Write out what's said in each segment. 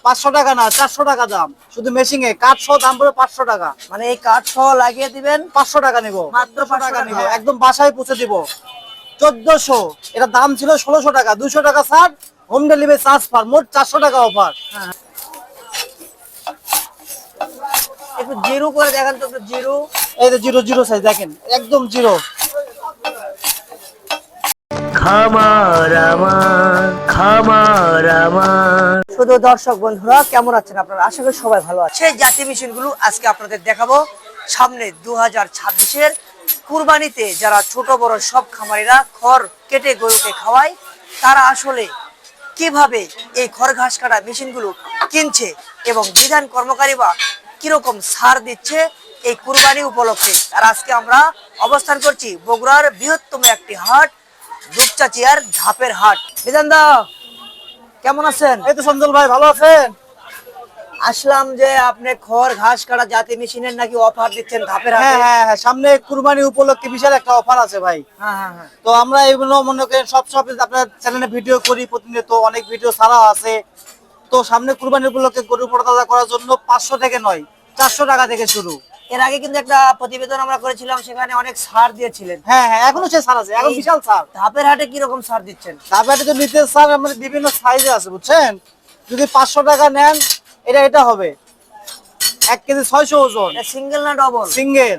500 টাকা না 400 টাকা দাম, শুধু মেশিং এ কাঠ সহ দাম পড়বে 500 টাকা। মানে এই কাঠ সহ লাগিয়ে দিবেন 500 টাকা নিব, মাত্র 500 টাকা 500 নিব, টাকা। একদম বাসায় পৌঁছে দিব। 1400, এটা দাম ছিল 1600 টাকা, 200 টাকা ছাড়, হোম ডেলিভারি চার্জ পার, মোট 400 টাকা অফার। একটু জিরো করে দেখেন তো, একটু জিরো। এই যে জিরো জিরো সাইজ দেখেন, একদম জিরো। খামার আমার, খামার আমার। শুধু দর্শক বন্ধুরা কেমন আছেন আপনারা? আশা করি সবাই ভালো আছে। সেই জাতি মেশিনগুলো আজকে আপনাদের দেখাবো। সামনে 2026-এর কুরবানিতে যারা ছোট বড় সব খামারিরা খড় কেটে গরুকে খাওয়ায়, তারা আসলে কিভাবে এই খড় ঘাস কাটা মেশিনগুলো কিনছে এবং বিধান কর্মকারী বা কিরকম ছাড় দিচ্ছে এই কুরবানি উপলক্ষে। আর আজকে আমরা অবস্থান করছি বগুড়ার বৃহত্তম একটি হাট, দুপচাচিয়ার ধাপের হাট। বিধান দা কেমন আছেন? এই তো সঞ্জল ভাই, ভালো আছেন? আসলাম যে আপনি খড় ঘাস কাটা জাতি মেশিনের নাকি অফার দিচ্ছেন ধাপের হাটে। হ্যাঁ হ্যাঁ হ্যাঁ, সামনে কুরবানি উপলক্ষে বিশাল একটা অফার আছে ভাই। হ্যাঁ হ্যাঁ হ্যাঁ। তো আমরা এগুলো মনে করেন সব আপনার চ্যানেলে ভিডিও করি প্রতিনিয়ত, অনেক ভিডিও ছাড়া আছে। তো সামনে কুরবানি উপলক্ষে গরু পড়াতাজা করার জন্য 500 থেকে নয়, 400 টাকা থেকে শুরু। এর আগে কিন্তু একটা প্রতিবেদন আমরা করেছিলাম, সেখানে অনেক ছাড় দিয়েছিলেন। হ্যাঁ হ্যাঁ, এখনো সে ছাড় আছে, এখন বিশাল ছাড়। ধাপের হাটে কি রকম ছাড় দিচ্ছেন? তারপরে তো নিতে ছাড় আমাদের বিভিন্ন সাইজে আছে বুঝছেন। যদি 500 টাকা নেন, এটা হবে 1 কেজি 600 ওজন, সিঙ্গেল না ডবল? সিঙ্গেল।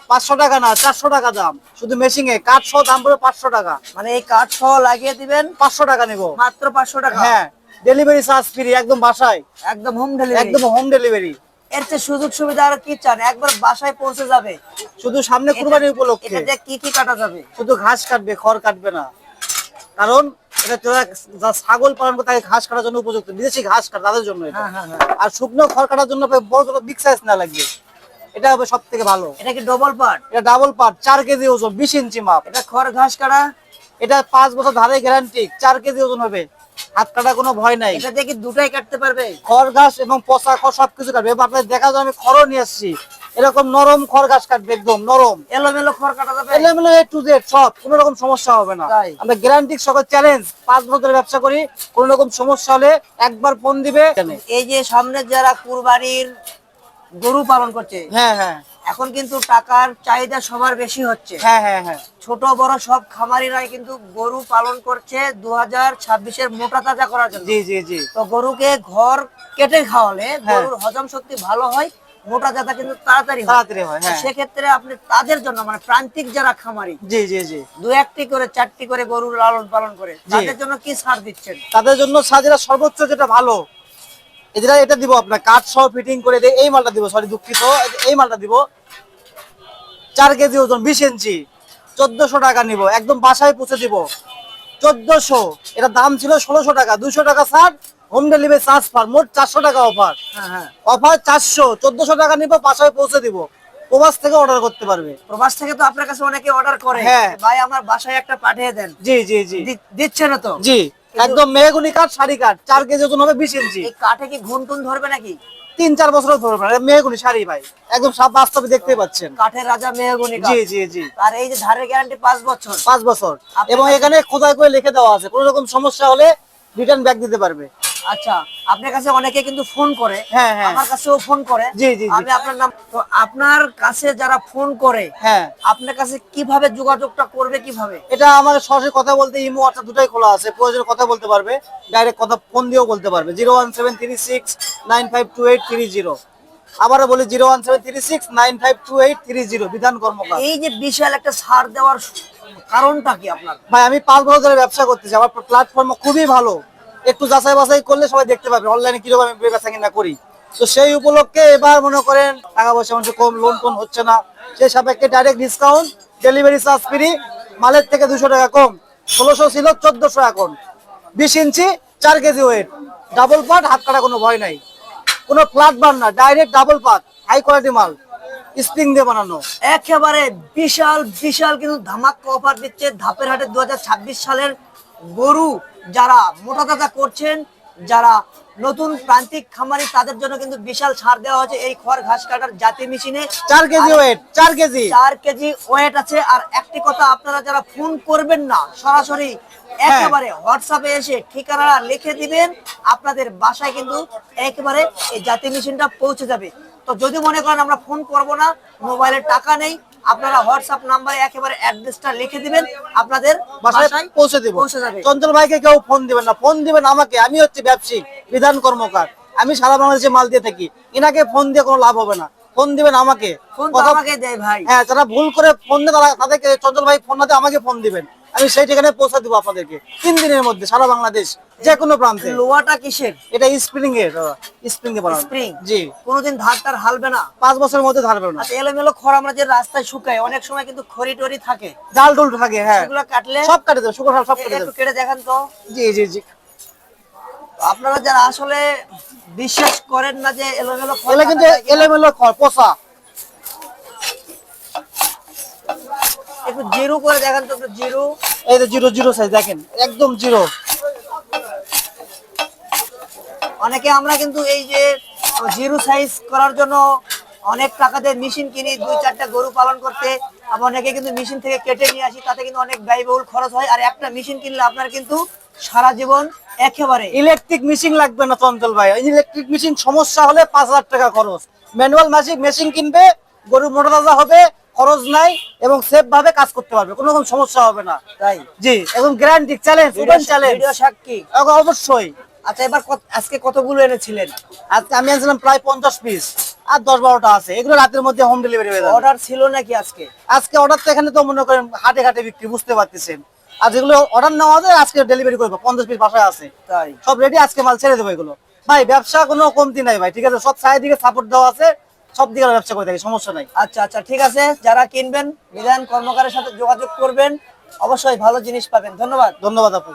500 টাকা না 400 টাকা দাম, শুধু মেশিং এ কাঠ সহ দাম পড়বে 500 টাকা। মানে এই কাঠ সহ লাগিয়ে দিবেন 500 টাকা নিব, মাত্র 500 টাকা। হ্যাঁ, ডেলিভারি চার্জ ফ্রি, একদম বাসায়, একদম হোম ডেলিভারি। একদম হোম ডেলিভারি। এর চেয়ে সুযোগ সুবিধা আর কি চান? একবার বাসায় পৌঁছে যাবে। শুধু সামনে কুরবানি উপলক্ষে এটা কি কি কাটা যাবে? শুধু ঘাস কাটবে, খড় কাটবে না। কারণ এটা যা ছাগল পালন করে তাকে ঘাস কাটার জন্য উপযুক্ত, বিদেশি ঘাস কাটা তাদের জন্য এটা। হ্যাঁ হ্যাঁ হ্যাঁ। আর শুকনো খড় কাটার জন্য বড় বড় বিগ সাইজ না লাগবে, এটা হবে সব থেকে ভালো। এটা কি ডবল পার্ট? এটা ডাবল পার্ট, 4 কেজি ওজন, 20 ইঞ্চি মাপ। এটা খড় ঘাস কাটা, এটা 5 বছর ধারে গ্যারান্টি, 4 কেজি ওজন হবে, হাত কাটা কোনো ভয় নাই। এটা দিয়ে কি দুটাই কাটতে পারবে? খড় ঘাস এবং পচা খড় সবকিছু কাটবে। এবার আপনাদের দেখা যায় আমি খড়ও নিয়ে আসছি, এরকম নরম খড় ঘাস কাটবে, একদম নরম এলোমেলো খড় কাটা যাবে? এলোমেলো A to Z সব, কোনো রকম সমস্যা হবে না। তাই? আমরা গ্যারান্টি সকল চ্যালেঞ্জ, 5 বছরের ব্যবসা করি, কোনো রকম সমস্যা হলে একবার ফোন দিবে। এই যে সামনে যারা কুরবানির গরু পালন করছে, হ্যাঁ হ্যাঁ এখন কিন্তু টাকার চাহিদা সবার বেশি হচ্ছে। হ্যাঁ হ্যাঁ হ্যাঁ, ছোট বড় সব খামারিরাই কিন্তু গরু পালন করছে 2026-এর মোটা তাজা করার জন্য। জি জি জি। তো গরুকে ঘর কেটে খাওয়ালে হ্যাঁ। গরুর হজম শক্তি ভালো হয়, মোটা জাতা কিন্তু তাড়াতাড়ি তাড়াতাড়ি হয়, হ্যাঁ। সেক্ষেত্রে আপনি তাদের জন্য মানে প্রান্তিক যারা খামারি, জি জি জি, 2-1টি করে 4টি করে গরু লালন পালন করে, তাদের জন্য কি ছাড় দিচ্ছেন? তাদের জন্য সাজেরা সর্বোচ্চ যেটা ভালো, এটা দিব আপনার কাঠ সহ ফিটিং করে দেয়, এই মালটা দিব, সরি দুঃখিত, এই মালটা দিব, 4 কেজি ওজন, 20 ইঞ্চি, 1400 টাকা নিব, একদম বাসায় পৌঁছে দিব। 1400, এটা দাম ছিল 1600 টাকা, 200 টাকা ছাড়, হোম ডেলিভারি চার্জ পার, মোট 400 টাকা অফার। হ্যাঁ হ্যাঁ। অফার 400, 1400 টাকা নিব, বাসায় পৌঁছে দিব। প্রবাস থেকে অর্ডার করতে পারবে। প্রবাস থেকে তো আপনার কাছে অনেকে অর্ডার করে, হ্যাঁ। ভাই আমার বাসায় একটা পাঠিয়ে দেন। জি জি জি দিচ্ছেন তো? জি, একদম মেহগনি কাঠ, শাড়ি কাঠ, 4 কেজি ওজন হবে, 20 ইঞ্চি। এই কাঠে কি ঘুন টুন ধরবে নাকি? 3-4 বছর ধরবে না, মেহগনি শাড়ি ভাই, একদম সব বাস্তবে দেখতে পাচ্ছেন। কাঠের রাজা মেহগনি কাঠ। জি জি জি, আর এই যে ধারের গ্যারান্টি 5 বছর। 5 বছর, আপনার এবং কাছে- এখানে খোদাই করে লিখে দেওয়া আছে, কোনো রকম সমস্যা হলে রিটার্ন ব্যাক দিতে পারবে। আচ্ছা, আপনার কাছে অনেকে কিন্তু ফোন করে, হ্যাঁ হ্যাঁ, আমার কাছেও ফোন করে। জি জি জি, আমি আপনার নাম, তো আপনার কাছে যারা ফোন করে, হ্যাঁ, আপনার কাছে কিভাবে যোগাযোগটা করবে কিভাবে? এটা আমার সরাসরি কথা বলতে ইমো WhatsApp দুটাই খোলা আছে, প্রয়োজনে কথা বলতে পারবে, ডাইরেক্ট কথা ফোন দিয়েও বলতে পারবে, 01736952830। আবারও বলি 01736952830, বিধান কর্মকার। এই যে বিশাল একটা ছাড় দেওয়ার কারণটা কি আপনার? ভাই আমি 5 বছর ধরে ব্যবসা করতেছি, আমার প্ল্যাটফর্ম খুবই ভালো, একটু যাচাই বাছাই করলে সবাই দেখতে পাবে অনলাইনে কিরকম আমি বেচা কিনা করি। তো সেই উপলক্ষে এবার মনে করেন টাকা পয়সা মানুষ কম, লোন টোন হচ্ছে না, সেই সাপেক্ষে direct discount, delivery charge free, মালের থেকে 200 টাকা কম, 1600 ছিল 1400 এখন, 20 inch, 4 KG weight, double part, হাত কাটা কোনো ভয় নাই, কোনো ফ্ল্যাট বার না, direct double part, high quality মাল, স্প্রিং দিয়ে বানানো। একেবারে বিশাল বিশাল কিন্তু ধামাকা অফার দিচ্ছে ধাপের হাটে 2026 সালের গরু যারা মোটা তাজা করছেন, যারা নতুন প্রান্তিক খামারি তাদের জন্য কিন্তু বিশাল ছাড় দেওয়া হয়েছে এই খড় ঘাস কাটার জাতি মেশিনে। 4 KG weight, 4 KG. 4 KG weight আছে। আর একটি কথা, আপনারা যারা ফোন করবেন না, সরাসরি একেবারে হোয়াটসঅ্যাপে এসে ঠিকানা লিখে দিবেন, আপনাদের বাসায় কিন্তু একেবারে এই জাতি মেশিনটা পৌঁছে যাবে। তো যদি মনে করেন আমরা ফোন করব না, মোবাইলে টাকা নেই, আপনারা হোয়াটসঅ্যাপ নাম্বারে একেবারে অ্যাড্রেসটা লিখে দিবেন, আপনাদের বাসায় পৌঁছে দিব। পৌঁছে যাবে। চঞ্চল ভাইকে কেউ ফোন দিবেন না, ফোন দিবেন আমাকে। আমি হচ্ছে ব্যবসায়িক বিধান কর্মকার, আমি সারা বাংলাদেশে মাল দিয়ে থাকি। এনাকে ফোন দিয়ে কোনো লাভ হবে না, ফোন দিবেন আমাকে। ফোন তো আমাকে দেয় ভাই। হ্যাঁ, যারা ভুল করে ফোন দেয় তাদেরকে চঞ্চল ভাই ফোন না দিয়ে আমাকে ফোন দিবেন, আমি সেই ঠিকানায় পৌঁছে দিব আপনাদেরকে 3 দিনের মধ্যে সারা বাংলাদেশ যে কোনো প্রান্তে। লোহাটা কিসের? এটা স্প্রিং এর, স্প্রিং এ বানানো। স্প্রিং। জি। কোনোদিন ধারটার হালবে না? 5 বছরের মধ্যে ধারবে না। আচ্ছা, এলোমেলো খড় আমরা যে রাস্তায় শুকাই, অনেক সময় কিন্তু খড়ি টড়ি থাকে, ডাল ডুল থাকে। হ্যাঁ, সেগুলো কাটলে সব কেটে দেবে, শুকনো সব কেটে একটু দেবে। কেটে দেখান তো। জি জি জি। আপনারা যারা আসলে বিশ্বাস করেন না যে এলোমেলো খড় এগুলো কিন্তু কাটা যায় কিনা, এলোমেলো খড়, পচা। একটু জিরো করে দেখান তো, একটু জিরো। এই যে 0 সাইজ দেখেন, একদম 0। অনেকে আমরা কিন্তু এই যে জিরো সাইজ করার জন্য অনেক টাকা দিয়ে মেশিন কিনি 2-4টা গরু পালন করতে। আবার অনেকে কিন্তু মেশিন থেকে কেটে নিয়ে আসি, তাতে কিন্তু অনেক ব্যয়বহুল খরচ হয়। আর একটা মেশিন কিনলে আপনার কিন্তু সারা জীবন একেবারে ইলেকট্রিক মেশিন লাগবে না চঞ্চল ভাই। ইলেকট্রিক মেশিন সমস্যা হলে 5,000 টাকা খরচ। ম্যানুয়াল মেশিন কিনবে, গরু মোটা তাজা হবে, খরচ নাই এবং সেফ ভাবে কাজ করতে পারবে, কোনো রকম সমস্যা হবে না। তাই জি, এবং guarantee, challenge, open challenge. Video সাক্ষী। অবশ্যই। আচ্ছা, এবার আজকে কতগুলো এনেছিলেন? আজকে আমি আনছিলাম প্রায় 50 পিস, আর 10-12টা আছে। এগুলো রাতের মধ্যে হোম ডেলিভারি হয়ে যাবে। অর্ডার ছিল নাকি আজকে? আজকে অর্ডার তো এখানে তো মনে করেন হাটে ঘাটে বিক্রি, বুঝতে পারতেছেন। আর যেগুলো অর্ডার নেওয়া যায় আজকে ডেলিভারি করবো। 50 পিস বাসায় আছে, তাই সব রেডি, আজকে মাল ছেড়ে দেবো। এগুলো ভাই ব্যবসা কোনো কমতি নাই ভাই, ঠিক আছে। সব চারিদিকে সাপোর্ট দেওয়া আছে, সব দিকে ব্যবসা করে থাকি, সমস্যা নাই। আচ্ছা আচ্ছা, ঠিক আছে। যারা কিনবেন বিধান কর্মকারের সাথে যোগাযোগ করবেন, অবশ্যই ভালো জিনিস পাবেন। ধন্যবাদ। ধন্যবাদ আপু।